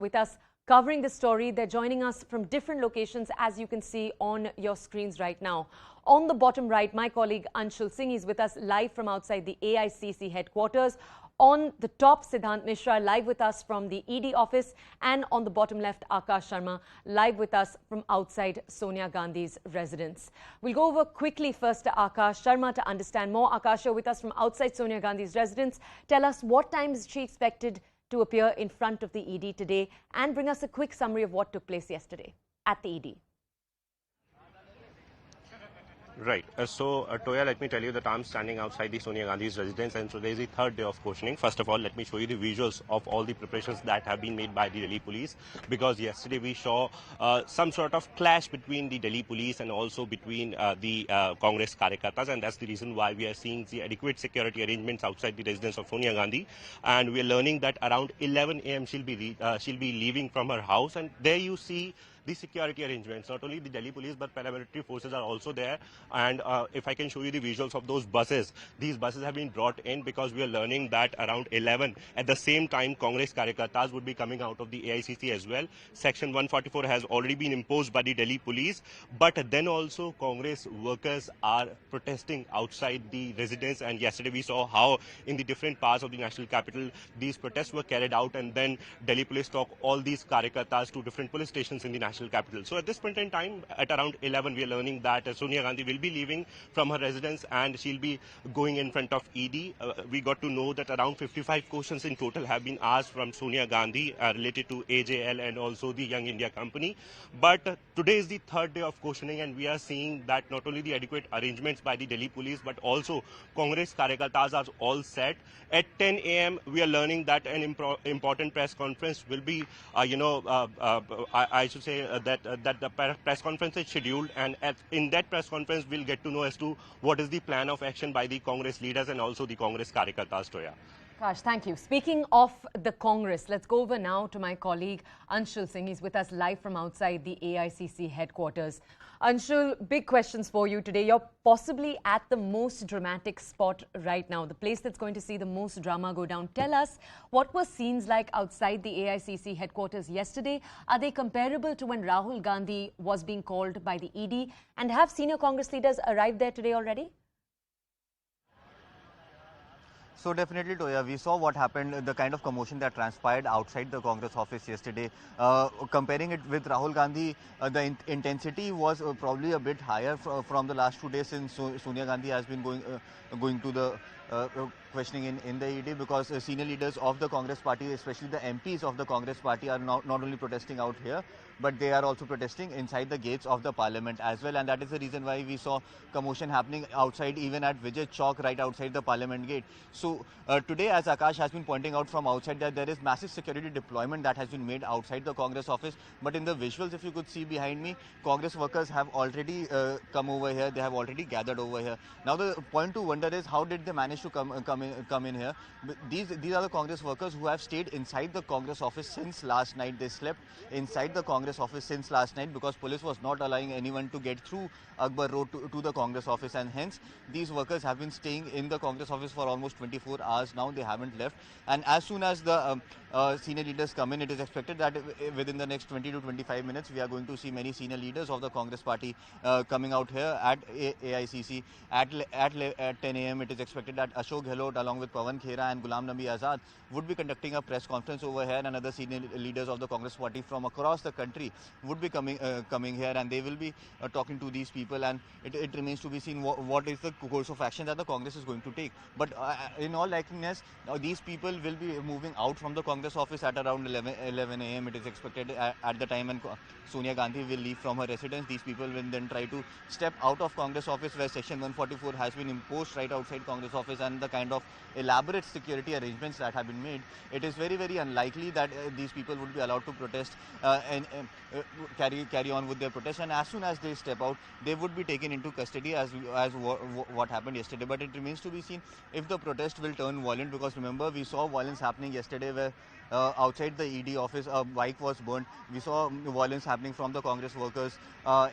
with us covering the story. They're joining us from different locations, as you can see on your screens right now. On the bottom right, my colleague Anshul Singh is with us live from outside the AICC headquarters. On the top, Siddhant Mishra live with us from the ED office, and on the bottom left, Akash Sharma live with us from outside Sonia Gandhi's residence. We'll go over quickly first to Akash Sharma to understand more. Akash, you're with us from outside Sonia Gandhi's residence. Tell us, what time is she expected to appear in front of the ED today, and bring us a quick summary of what took place yesterday at the ED. Right. Toya, let me tell you that I'm standing outside the Sonia Gandhi's residence, and today is the third day of questioning. First of all, let me show you the visuals of all the preparations that have been made by the Delhi police, because yesterday we saw some sort of clash between the Delhi police and also between the Congress Karyakartas, and that's the reason why we are seeing the adequate security arrangements outside the residence of Sonia Gandhi. And we are learning that around 11 a.m. she'll be leaving from her house, and there you see the security arrangements. Not only the Delhi police but paramilitary forces are also there, and if I can show you the visuals of those buses, these buses have been brought in because we are learning that around 11 at the same time Congress Karyakartas would be coming out of the AICC as well. Section 144 has already been imposed by the Delhi police, but then also Congress workers are protesting outside the residence, and yesterday we saw how in the different parts of the national capital these protests were carried out, and then Delhi police took all these Karyakartas to different police stations in the national capital. So at this point in time, at around 11, we are learning that Sonia Gandhi will be leaving from her residence and she'll be going in front of ED. We got to know that around 55 questions in total have been asked from Sonia Gandhi related to AJL and also the Young India Company. But today is the third day of questioning, and we are seeing that not only the adequate arrangements by the Delhi police but also Congress Karyakartas are all set. At 10 a.m., we are learning that an important press conference will be, I should say that the press conference is scheduled, and in that press conference we'll get to know as to what is the plan of action by the Congress leaders and also the Congress Karyakartas, Toya. Gosh, thank you. Speaking of the Congress, let's go over now to my colleague Anshul Singh. He's with us live from outside the AICC headquarters. Anshul, big questions for you today. You're possibly at the most dramatic spot right now, the place that's going to see the most drama go down. Tell us, what were scenes like outside the AICC headquarters yesterday? Are they comparable to when Rahul Gandhi was being called by the ED? And have senior Congress leaders arrived there today already? So definitely, Toya, we saw what happened, the kind of commotion that transpired outside the Congress office yesterday. Comparing it with Rahul Gandhi, the intensity was probably a bit higher from the last 2 days since Sonia Gandhi has been going to the questioning in the ED, because senior leaders of the Congress party, especially the MPs of the Congress party, are not only protesting out here, but they are also protesting inside the gates of the parliament as well. And that is the reason why we saw commotion happening outside, even at Vijay Chowk, right outside the parliament gate. So today, as Akash has been pointing out from outside, that there is massive security deployment that has been made outside the Congress office. But in the visuals, if you could see behind me, Congress workers have already come over here. They have already gathered over here. Now the point to wonder is, how did they manage to come in here? These are the Congress workers who have stayed inside the Congress office since last night. They slept inside the Congress office since last night because police was not allowing anyone to get through Akbar Road to the Congress office, and hence these workers have been staying in the Congress office for almost 24 hours now. They haven't left, and as soon as the senior leaders come in, it is expected that within the next 20 to 25 minutes we are going to see many senior leaders of the Congress party coming out here at AICC. At 10 a.m. it is expected that Ashok Gehlot along with Pawan Khera and Ghulam Nabi Azad would be conducting a press conference over here, and other senior leaders of the Congress party from across the country would be coming here, and they will be talking to these people, and it remains to be seen what is the course of action that the Congress is going to take. But in all likeliness, these people will be moving out from the Congress office at around 11 a.m. It is expected at the time when Sonia Gandhi will leave from her residence. These people will then try to step out of Congress office, where Section 144 has been imposed right outside Congress office, and the kind of elaborate security arrangements that have been made, it is very, very unlikely that these people would be allowed to protest and carry on with their protest. And as soon as they step out, they would be taken into custody as what happened yesterday. But it remains to be seen if the protest will turn violent, because remember, we saw violence happening yesterday where outside the ED office, a bike was burnt. We saw violence happening from the Congress workers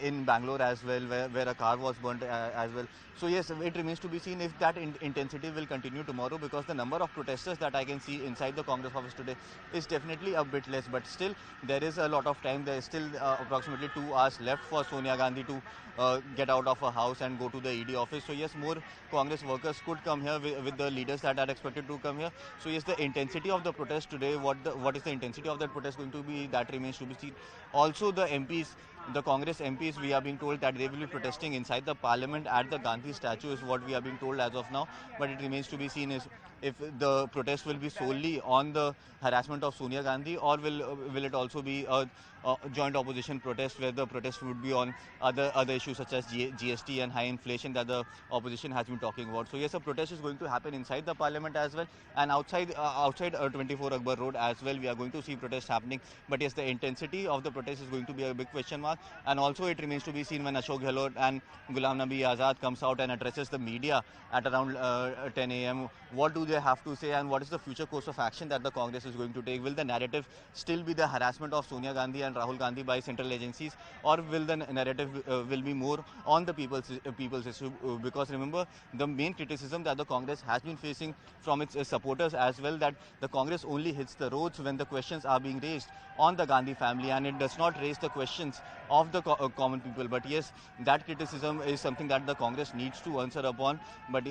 in Bangalore as well, where a car was burnt as well. So yes, it remains to be seen if that intensity will continue tomorrow, because the number of protesters that I can see inside the Congress office today is definitely a bit less. But still, there is a lot of time. There is still approximately 2 hours left for Sonia Gandhi to get out of her house and go to the ED office. So yes, more Congress workers could come here with the leaders that are expected to come here. So yes, the intensity of the protest today, what is the intensity of that protest going to be, that remains to be seen. Also, the MPs, the Congress MPs, we are being told that they will be protesting inside the parliament at the Gandhi statue, is what we are being told as of now. But it remains to be seen is if the protest will be solely on the harassment of Sonia Gandhi, or will it also be a joint opposition protest, where the protest would be on other issues such as GST and high inflation that the opposition has been talking about. So yes, a protest is going to happen inside the parliament as well, and outside 24 Akbar Road as well. We are going to see protests happening. But yes, the intensity of the protest is going to be a big question mark. And also, it remains to be seen when Ashok Gehlot and Ghulam Nabi Azad comes out and addresses the media at around 10 a.m. What do they have to say, and what is the future course of action that the Congress is going to take? Will the narrative still be the harassment of Sonia Gandhi and Rahul Gandhi by central agencies, or will the narrative will be more on the people's issue? Because remember, the main criticism that the Congress has been facing from its supporters as well, that the Congress only hits the roads when the questions are being raised on the Gandhi family, and it does not raise the questions of the common people. But yes, that criticism is something that the Congress needs to answer upon. But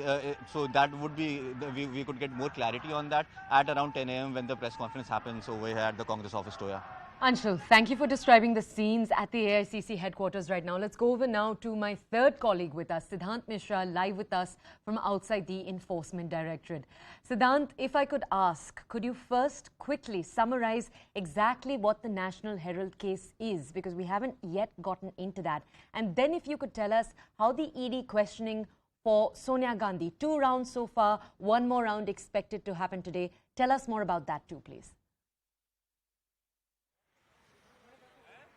so that would be, we could get more clarity on that at around 10 a.m. when the press conference happens over here at the Congress office, Toya. Anshul, thank you for describing the scenes at the AICC headquarters right now. Let's go over now to my third colleague with us, Siddhant Mishra, live with us from outside the Enforcement Directorate. Siddhant, if I could ask, could you first quickly summarize exactly what the National Herald case is? Because we haven't yet gotten into that. And then if you could tell us how the ED questioning for Sonia Gandhi, 2 rounds so far, 1 more round expected to happen today. Tell us more about that too, please.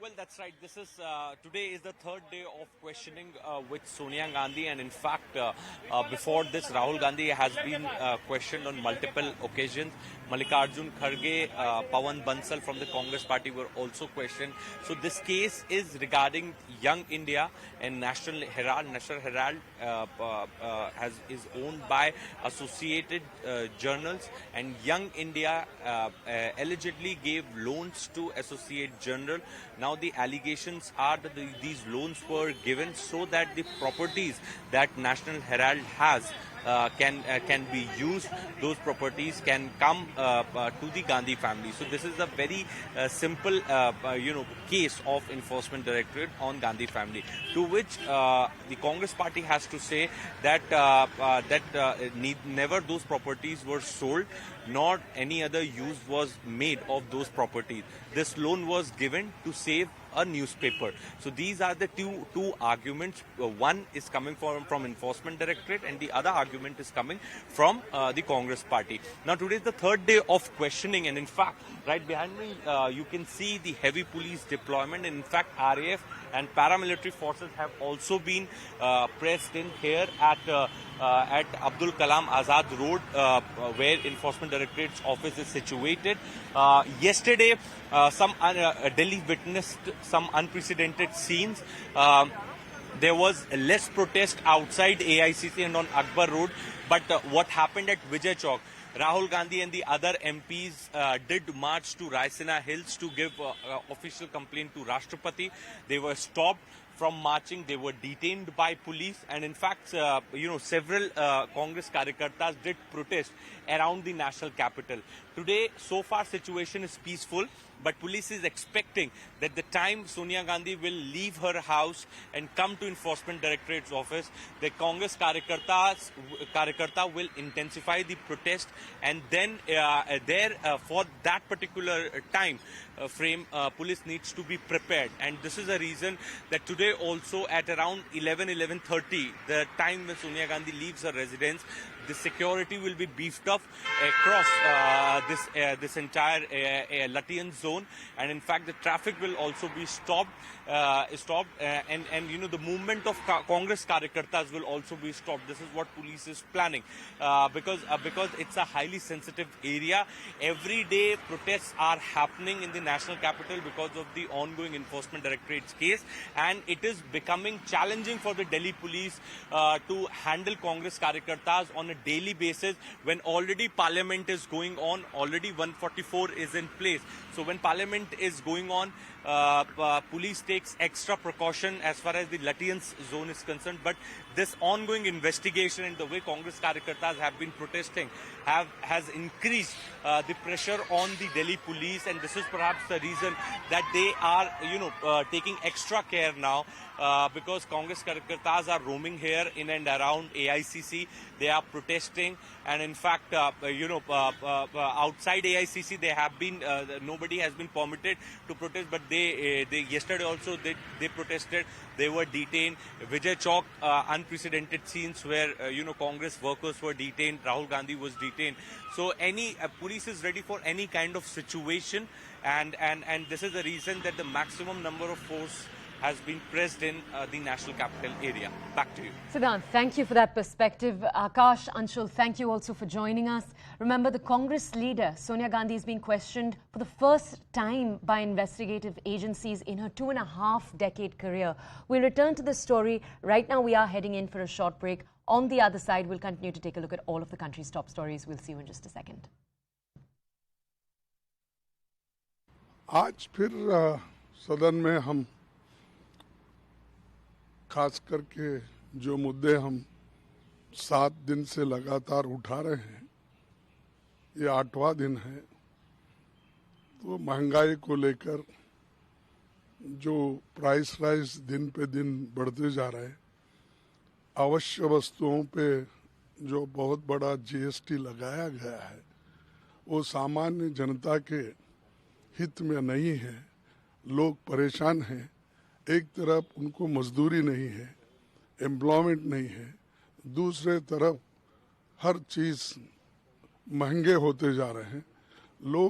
Well, that's right. This is today is the 3rd day of questioning with Sonia Gandhi, and in fact, before this, Rahul Gandhi has been questioned on multiple occasions. Mallikarjun Kharge, Pawan Bansal from the Congress party were also questioned. So this case is regarding Young India, and National Herald. National Herald is owned by Associated Journals, and Young India allegedly gave loans to Associated Journal. Now the allegations are that these loans were given so that the properties that National Herald has can be used. Those properties can come to the Gandhi family. So this is a very simple, case of Enforcement Directorate on Gandhi family, to which the Congress party has to say that never those properties were sold, nor any other use was made of those properties. This loan was given to save a newspaper. So these are the two arguments. One is coming from Enforcement Directorate, and the other argument is coming from the Congress party. Now today is the 3rd day of questioning, and in fact, right behind me, you can see the heavy police deployment. And in fact, RAF and paramilitary forces have also been pressed in here at Abdul Kalam Azad Road, where Enforcement Directorate's office is situated. Yesterday, Delhi witnessed some unprecedented scenes. There was less protest outside AICC and on Akbar Road, but what happened at Vijay Chowk? Rahul Gandhi and the other MPs did march to Raisina Hills to give official complaint to Rashtrapati. They were stopped from marching. They were detained by police, and in fact, several Congress Karyakartas did protest around the national capital. Today, so far, situation is peaceful, but police is expecting that the time Sonia Gandhi will leave her house and come to Enforcement Directorate's office, the Congress Karyakarta will intensify the protest, and then for that particular time frame, police needs to be prepared. And this is the reason that today also at around 11:30, the time when Sonia Gandhi leaves her residence, the security will be beefed up across this entire Latian zone, and in fact the traffic will also be stopped, and you know, the movement of Congress Karyakartas will also be stopped. This is what police is planning, because it's a highly sensitive area. Every day protests are happening in the national capital because of the ongoing Enforcement Directorate's case, and it is becoming challenging for the Delhi police to handle Congress Karyakartas on a daily basis when already Parliament is going on, already 144 is in place. So when Parliament is going on, police takes extra precaution as far as the Latians zone is concerned, but this ongoing investigation and the way Congress Karyakartas have been protesting has increased the pressure on the Delhi police, and this is perhaps the reason that they are, you know, taking extra care now, because Congress Karyakartas are roaming here in and around AICC. They are protesting, and in fact, you know, outside AICC, they have been nobody has been permitted to protest, but they yesterday also they protested. They were detained. Vijay Chowk, unprecedented scenes where you know, Congress workers were detained. Rahul Gandhi was detained. So any police is ready for any kind of situation, and this is the reason that the maximum number of force has been pressed in the national capital area. Back to you. Siddhant, thank you for that perspective. Akash, Anshul, thank you also for joining us. Remember, the Congress leader, Sonia Gandhi, is being questioned for the first time by investigative agencies in her 2.5-decade career. We'll return to this story. Right now, we are heading in for a short break. On the other side, we'll continue to take a look at all of the country's top stories. We'll see you in just a second. आज फिर सदन में हम खास करके जो मुद्दे हम 7 दिन से लगातार उठा रहे हैं, ये 8वां दिन है। तो महंगाई को लेकर जो प्राइस राइज दिन पे दिन बढ़ते जा रहे हैं, आवश्यक वस्तुओं पे जो बहुत बड़ा जीएसटी लगाया गया है, वो सामान्य जनता के हित में नहीं है। लोग परेशान हैं। एक तरफ उनको मजदूरी नहीं है, एम्प्लॉयमेंट नहीं है, दूसरे तरफ हर चीज़ महंगे होते जा रहे हैं। लोगों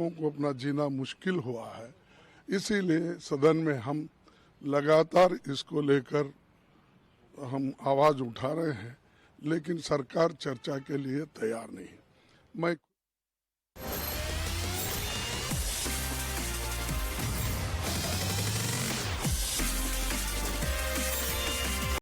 को अपना जीना मुश्किल हुआ है। इसीलिए सदन में हम लगातार इसको लेकर हम आवाज़ उठा रहे हैं, लेकिन सरकार चर्चा के लिए तैयार नहीं। मैं